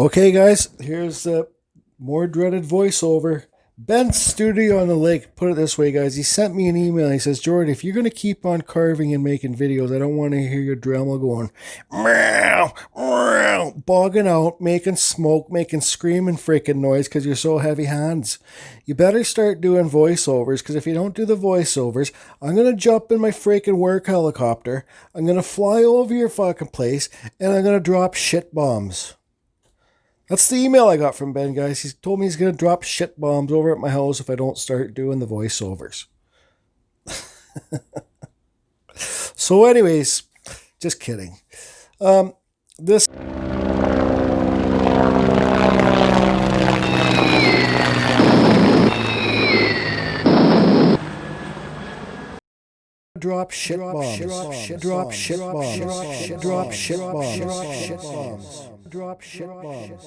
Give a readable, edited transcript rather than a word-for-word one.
Okay, guys, here's the more dreaded voiceover. Ben's studio on the lake. Put it this way, guys. He sent me an email. He says, Jordy, if you're going to keep on carving and making videos, I don't want to hear your Dremel going, meow, meow, bogging out, making smoke, making screaming freaking noise because you're so heavy hands. You better start doing voiceovers because if you don't do the voiceovers, I'm going to jump in my freaking work helicopter. I'm going to fly over your fucking place and I'm going to drop shit bombs. That's the email I got from Ben, guys. He's told me he's going to drop shit bombs over at my house if I don't start doing the voiceovers. So anyways, just kidding. This drop shit bombs. Drop shit bombs. Drop shit bombs. Drop shit bombs.